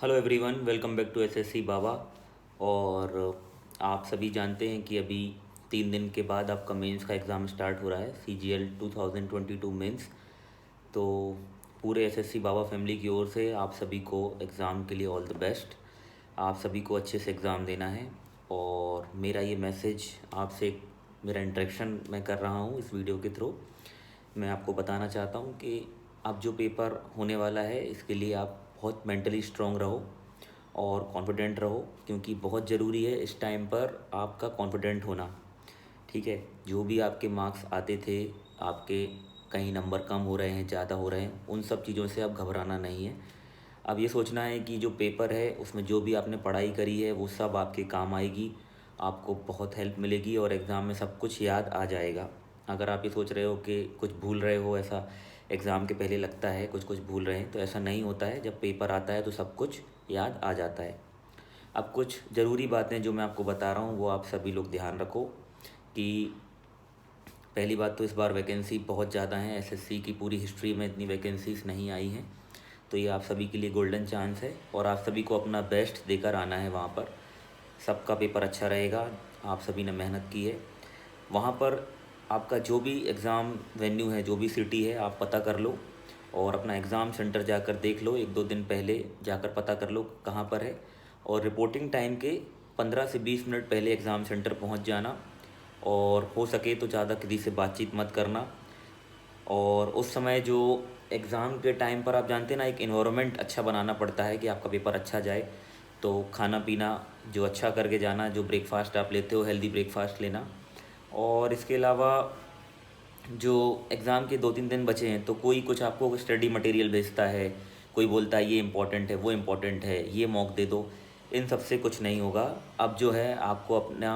Hello everyone, welcome back to SSC Baba. और आप सभी जानते हैं कि अभी 3 दिन के बाद आपका मेंस का एग्ज़ाम स्टार्ट हो रहा है, सीजीएल 2022 मेंस। तो पूरे एसएससी बाबा फैमिली की ओर से आप सभी को एग्ज़ाम के लिए ऑल द बेस्ट। आप सभी को अच्छे से एग्ज़ाम देना है। और मेरा ये मैसेज आपसे, मेरा इंटरेक्शन मैं कर रहा हूँ इस वीडियो के थ्रू। मैं आपको बताना चाहता हूँ कि अब जो पेपर होने वाला है इसके लिए आप बहुत मेंटली स्ट्रॉन्ग रहो और कॉन्फिडेंट रहो, क्योंकि बहुत ज़रूरी है इस टाइम पर आपका कॉन्फिडेंट होना। ठीक है, जो भी आपके मार्क्स आते थे, आपके कहीं नंबर कम हो रहे हैं, ज़्यादा हो रहे हैं, उन सब चीज़ों से अब घबराना नहीं है। अब ये सोचना है कि जो पेपर है उसमें जो भी आपने पढ़ाई करी है वो सब आपके काम आएगी, आपको बहुत हेल्प मिलेगी और एग्ज़ाम में सब कुछ याद आ जाएगा। अगर आप ये सोच रहे हो कि कुछ भूल रहे हो, ऐसा एग्ज़ाम के पहले लगता है कुछ कुछ भूल रहे हैं, तो ऐसा नहीं होता है। जब पेपर आता है तो सब कुछ याद आ जाता है। अब कुछ ज़रूरी बातें जो मैं आपको बता रहा हूँ वो आप सभी लोग ध्यान रखो। कि पहली बात तो इस बार वैकेंसी बहुत ज़्यादा है, एसएससी की पूरी हिस्ट्री में इतनी वैकेंसीज नहीं आई हैं। तो ये आप सभी के लिए गोल्डन चांस है और आप सभी को अपना बेस्ट देकर आना है वहाँ पर। सबका पेपर अच्छा रहेगा, आप सभी ने मेहनत की है। वहाँ पर आपका जो भी एग्ज़ाम वेन्यू है, जो भी सिटी है, आप पता कर लो और अपना एग्ज़ाम सेंटर जाकर देख लो। 1-2 दिन पहले जाकर पता कर लो कहाँ पर है, और रिपोर्टिंग टाइम के 15 से 20 मिनट पहले एग्ज़ाम सेंटर पहुँच जाना। और हो सके तो ज़्यादा किसी से बातचीत मत करना। और उस समय जो एग्ज़ाम के टाइम पर आप जानते हैं ना, एक इन्वायरमेंट अच्छा बनाना पड़ता है कि आपका पेपर अच्छा जाए। तो खाना पीना जो अच्छा करके जाना, जो ब्रेकफास्ट आप लेते हो हेल्दी ब्रेकफास्ट लेना। और इसके अलावा जो एग्ज़ाम के 2-3 दिन बचे हैं तो कोई कुछ आपको स्टडी मटेरियल भेजता है, कोई बोलता है ये इम्पोर्टेंट है, वो इम्पोर्टेंट है, ये मॉक दे दो। इन सब से कुछ नहीं होगा। अब जो है आपको अपना,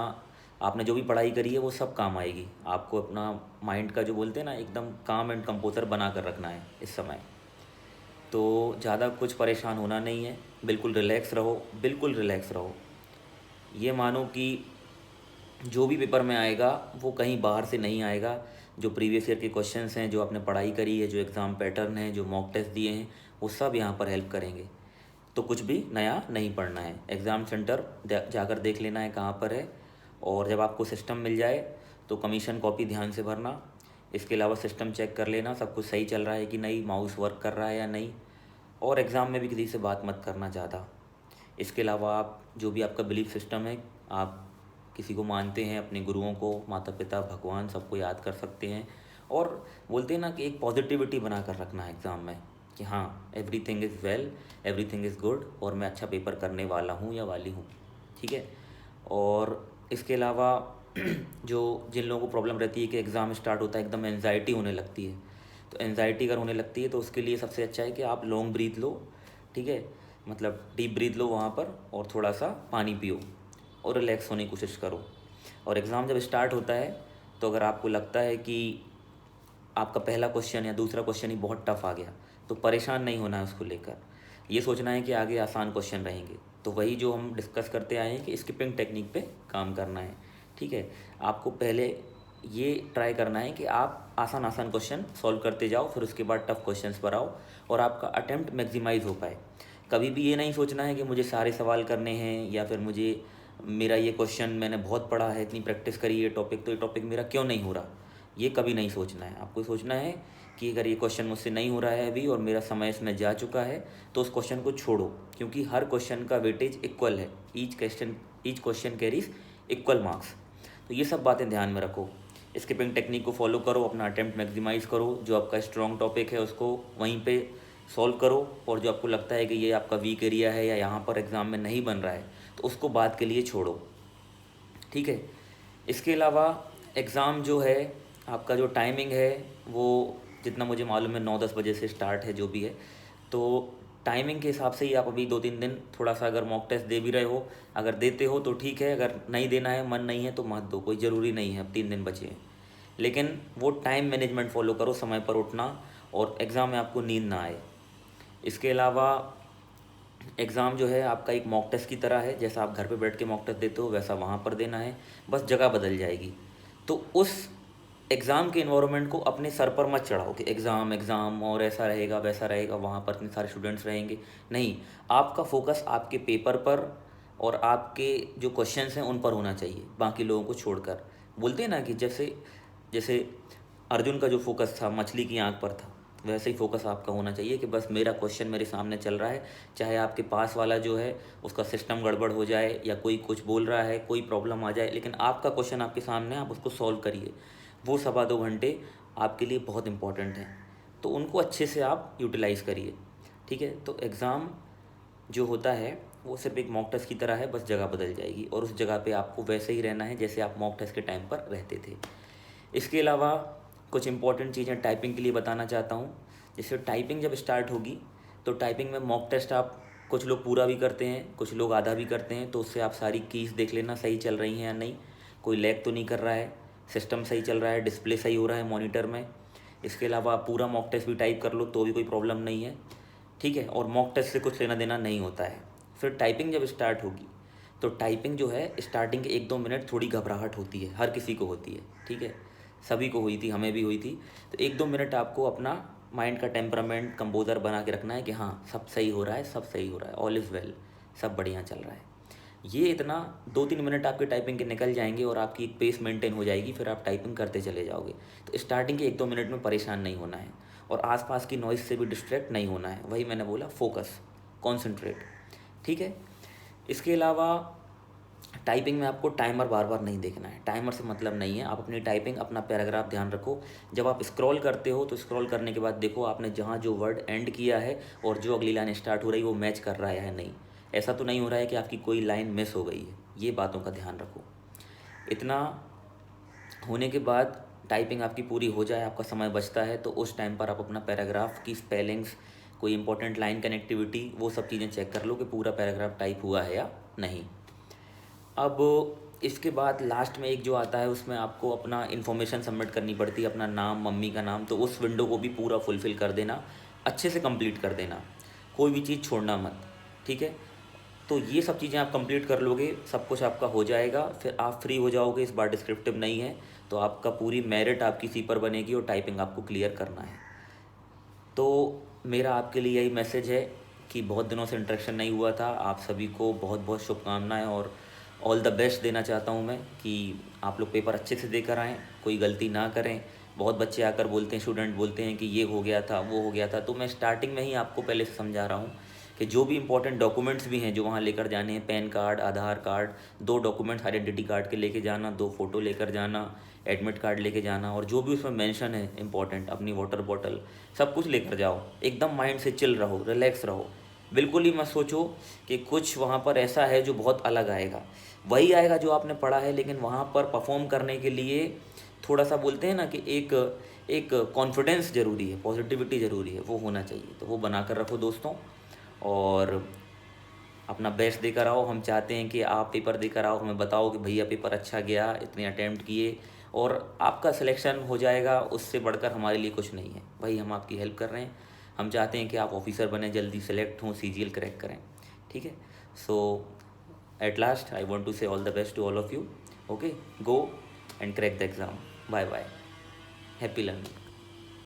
आपने जो भी पढ़ाई करी है वो सब काम आएगी। आपको अपना माइंड का जो बोलते हैं ना, एकदम काम एंड कंपोजर बना कर रखना है इस समय। तो ज़्यादा कुछ परेशान होना नहीं है, बिल्कुल रिलैक्स रहो, बिल्कुल रिलैक्स रहो। ये मानो कि जो भी पेपर में आएगा वो कहीं बाहर से नहीं आएगा। जो प्रीवियस ईयर के क्वेश्चंस हैं, जो आपने पढ़ाई करी है, जो एग्ज़ाम पैटर्न है, जो मॉक टेस्ट दिए हैं, वो सब यहाँ पर हेल्प करेंगे। तो कुछ भी नया नहीं पढ़ना है, एग्ज़ाम सेंटर जाकर देख लेना है कहाँ पर है। और जब आपको सिस्टम मिल जाए तो कमीशन कॉपी ध्यान से भरना। इसके अलावा सिस्टम चेक कर लेना सब कुछ सही चल रहा है कि नहीं, माउस वर्क कर रहा है या नहीं। और एग्ज़ाम में भी किसी से बात मत करना ज़्यादा। इसके अलावा आप जो भी आपका बिलीफ सिस्टम है, आप किसी को मानते हैं, अपने गुरुओं को, माता पिता, भगवान, सबको याद कर सकते हैं। और बोलते हैं ना कि एक पॉजिटिविटी बना कर रखना है एग्ज़ाम में कि हाँ, everything is well, everything is good, और मैं अच्छा पेपर करने वाला हूँ या वाली हूँ। ठीक है। और इसके अलावा जो जिन लोगों को प्रॉब्लम रहती है कि एग्ज़ाम स्टार्ट होता है एकदम एनजाइटी होने लगती है, तो एनजाइटी अगर होने लगती है तो उसके लिए सबसे अच्छा है कि आप लॉन्ग ब्रीथ लो। ठीक है, मतलब डीप ब्रीथ लो वहाँ पर और थोड़ा सा पानी पियो और रिलैक्स होने की कोशिश करो। और एग्ज़ाम जब स्टार्ट होता है तो अगर आपको लगता है कि आपका पहला क्वेश्चन या दूसरा क्वेश्चन ही बहुत टफ आ गया, तो परेशान नहीं होना है उसको लेकर। ये सोचना है कि आगे आसान क्वेश्चन रहेंगे। तो वही जो हम डिस्कस करते आए हैं कि स्किपिंग टेक्निक पे काम करना है। ठीक है, आपको पहले ये ट्राई करना है कि आप आसान आसान क्वेश्चन सॉल्व करते जाओ, फिर उसके बाद टफ क्वेश्चंस पर आओ और आपका अटेम्प्ट मैक्सिमाइज़ हो पाए। कभी भी ये नहीं सोचना है कि मुझे सारे सवाल करने हैं, या फिर मुझे, मेरा ये क्वेश्चन मैंने बहुत पढ़ा है, इतनी प्रैक्टिस करी है टॉपिक, तो ये टॉपिक मेरा क्यों नहीं हो रहा। ये कभी नहीं सोचना है। आपको सोचना है कि अगर ये क्वेश्चन मुझसे नहीं हो रहा है अभी और मेरा समय इसमें जा चुका है, तो उस क्वेश्चन को छोड़ो, क्योंकि हर क्वेश्चन का वेटेज इक्वल है। Each question carries equal marks. तो ये सब बातें ध्यान में रखो। स्किपिंग टेक्निक को फॉलो करो, अपना अटेम्प्ट मैक्सिमाइज़ करो, जो आपका स्ट्रॉन्ग टॉपिक है उसको वहीं पे सॉल्व करो, और जो आपको लगता है कि ये आपका वीक एरिया है या यहाँ पर एग्ज़ाम में नहीं बन रहा है, तो उसको बाद के लिए छोड़ो। ठीक है। इसके अलावा एग्ज़ाम जो है, आपका जो टाइमिंग है वो, जितना मुझे मालूम है 9-10 बजे से स्टार्ट है जो भी है। तो टाइमिंग के हिसाब से ही आप अभी 2-3 दिन थोड़ा सा, अगर मॉक टेस्ट दे भी रहे हो, अगर देते हो तो ठीक है, अगर नहीं देना है, मन नहीं है तो मत दो, कोई ज़रूरी नहीं है, अब 3 दिन बचे हैं। लेकिन वो टाइम मैनेजमेंट फॉलो करो, समय पर उठना, और एग्ज़ाम में आपको नींद ना आए। इसके अलावा एग्ज़ाम जो है आपका एक मॉक टेस्ट की तरह है, जैसा आप घर पे बैठ के मॉक टेस्ट देते हो वैसा वहाँ पर देना है, बस जगह बदल जाएगी। तो उस एग्ज़ाम के इन्वायरमेंट को अपने सर पर मत चढ़ाओ कि एग्ज़ाम एग्ज़ाम और ऐसा रहेगा वैसा रहेगा, वहाँ पर इतने सारे स्टूडेंट्स रहेंगे। नहीं, आपका फोकस आपके पेपर पर और आपके जो क्वेश्चंस हैं उन पर होना चाहिए, बाकी लोगों को छोड़कर। बोलते हैं ना कि जैसे जैसे अर्जुन का जो फोकस था मछली की आँख पर था, वैसे ही फोकस आपका होना चाहिए कि बस मेरा क्वेश्चन मेरे सामने चल रहा है, चाहे आपके पास वाला जो है उसका सिस्टम गड़बड़ हो जाए या कोई कुछ बोल रहा है, कोई प्रॉब्लम आ जाए, लेकिन आपका क्वेश्चन आपके सामने है, आप उसको सॉल्व करिए। वो 2.25 घंटे आपके लिए बहुत इंपॉर्टेंट हैं, तो उनको अच्छे से आप यूटिलाइज़ करिए। ठीक है, तो एग्ज़ाम जो होता है वो सिर्फ एक मॉक टेस्ट की तरह है, बस जगह बदल जाएगी और उस जगह पे आपको वैसे ही रहना है जैसे आप मॉक टेस्ट के टाइम पर रहते थे। इसके अलावा कुछ इंपॉर्टेंट चीज़ें टाइपिंग के लिए बताना चाहता हूँ। जैसे टाइपिंग जब स्टार्ट होगी तो टाइपिंग में मॉक टेस्ट आप कुछ लोग पूरा भी करते हैं, कुछ लोग आधा भी करते हैं, तो उससे आप सारी कीज़ देख लेना सही चल रही हैं या नहीं, कोई लैग तो नहीं कर रहा है, सिस्टम सही चल रहा है, डिस्प्ले सही हो रहा है मॉनिटर में। इसके अलावा आप पूरा मॉक टेस्ट भी टाइप कर लो तो भी कोई प्रॉब्लम नहीं है। ठीक है, और मॉक टेस्ट से कुछ लेना देना नहीं होता है। फिर टाइपिंग जब स्टार्ट होगी तो टाइपिंग जो है स्टार्टिंग के 1-2 मिनट थोड़ी घबराहट होती है, हर किसी को होती है। ठीक है, सभी को हुई थी, हमें भी हुई थी। तो 1-2 मिनट आपको अपना माइंड का टेम्परामेंट कंपोजर बना के रखना है कि हाँ सब सही हो रहा है, सब सही हो रहा है, ऑल इज़ वेल, सब बढ़िया चल रहा है। ये इतना 2-3 मिनट आपके टाइपिंग के निकल जाएंगे और आपकी एक पेस मेंटेन हो जाएगी, फिर आप टाइपिंग करते चले जाओगे। तो स्टार्टिंग के 1-2 मिनट में परेशान नहीं होना है और आसपास की नॉइज़ से भी डिस्ट्रैक्ट नहीं होना है। वही मैंने बोला, फोकस, कॉन्सेंट्रेट। ठीक है, इसके अलावा टाइपिंग में आपको टाइमर बार बार नहीं देखना है, टाइमर से मतलब नहीं है। आप अपनी टाइपिंग, अपना पैराग्राफ ध्यान रखो। जब आप स्क्रॉल करते हो तो स्क्रॉल करने के बाद देखो आपने जहाँ जो वर्ड एंड किया है और जो अगली लाइन स्टार्ट हो रही है वो मैच कर रहा है या नहीं। ऐसा तो नहीं हो रहा है कि आपकी कोई लाइन मिस हो गई है, ये बातों का ध्यान रखो। इतना होने के बाद टाइपिंग आपकी पूरी हो जाए, आपका समय बचता है, तो उस टाइम पर आप अपना पैराग्राफ की स्पेलिंग्स, कोई इंपॉर्टेंट लाइन कनेक्टिविटी, वो सब चीज़ें चेक कर लो कि पूरा पैराग्राफ टाइप हुआ है या नहीं। अब इसके बाद लास्ट में एक जो आता है उसमें आपको अपना इन्फॉर्मेशन सबमिट करनी पड़ती है, अपना नाम, मम्मी का नाम, तो उस विंडो को भी पूरा फुलफ़िल कर देना, अच्छे से कंप्लीट कर देना, कोई भी चीज़ छोड़ना मत। ठीक है, तो ये सब चीज़ें आप कंप्लीट कर लोगे, सब कुछ आपका हो जाएगा, फिर आप फ्री हो जाओगे। इस बार डिस्क्रिप्टिव नहीं है तो आपका पूरी मेरिट आपकी सी पर बनेगी और टाइपिंग आपको क्लियर करना है। तो मेरा आपके लिए यही मैसेज है कि बहुत दिनों से इंटरेक्शन नहीं हुआ था, आप सभी को बहुत बहुत शुभकामनाएं और ऑल द बेस्ट देना चाहता हूं मैं कि आप लोग पेपर अच्छे से देकर आएँ, कोई गलती ना करें। बहुत बच्चे आकर बोलते हैं, स्टूडेंट बोलते हैं कि ये हो गया था, वो हो गया था, तो मैं स्टार्टिंग में ही आपको पहले से समझा रहा हूँ कि जो भी इंपॉर्टेंट डॉक्यूमेंट्स भी हैं जो वहाँ लेकर जाने हैं, पैन कार्ड, आधार कार्ड, 2 डॉक्यूमेंट्स आइडेंटिटी कार्ड के लेके जाना, 2 फ़ोटो लेकर जाना, एडमिट कार्ड लेके जाना, और जो भी उसमें मेंशन है इंपॉर्टेंट, अपनी वाटर बॉटल, सब कुछ लेकर जाओ। एकदम माइंड से चिल रहो, रिलैक्स रहो, बिल्कुल ही मत सोचो कि कुछ वहाँ पर ऐसा है जो बहुत अलग आएगा। वही आएगा जो आपने पढ़ा है, लेकिन वहाँ पर परफॉर्म करने के लिए थोड़ा सा बोलते हैं ना कि एक एक कॉन्फिडेंस ज़रूरी है, पॉजिटिविटी ज़रूरी है, वो होना चाहिए। तो वो बना कर रखो दोस्तों और अपना बेस्ट देकर आओ। हम चाहते हैं कि आप पेपर देकर आओ, हमें बताओ कि भैया पेपर अच्छा गया, इतने अटैम्प्ट किए, और आपका सिलेक्शन हो जाएगा, उससे बढ़कर हमारे लिए कुछ नहीं है। भाई हम आपकी हेल्प कर रहे हैं, हम चाहते हैं कि आप ऑफिसर बने, जल्दी सेलेक्ट हों, सीजीएल क्रैक करें। ठीक है, so at last I want to say all the best to all of you. Okay, go and crack the exam. Bye bye, happy learning.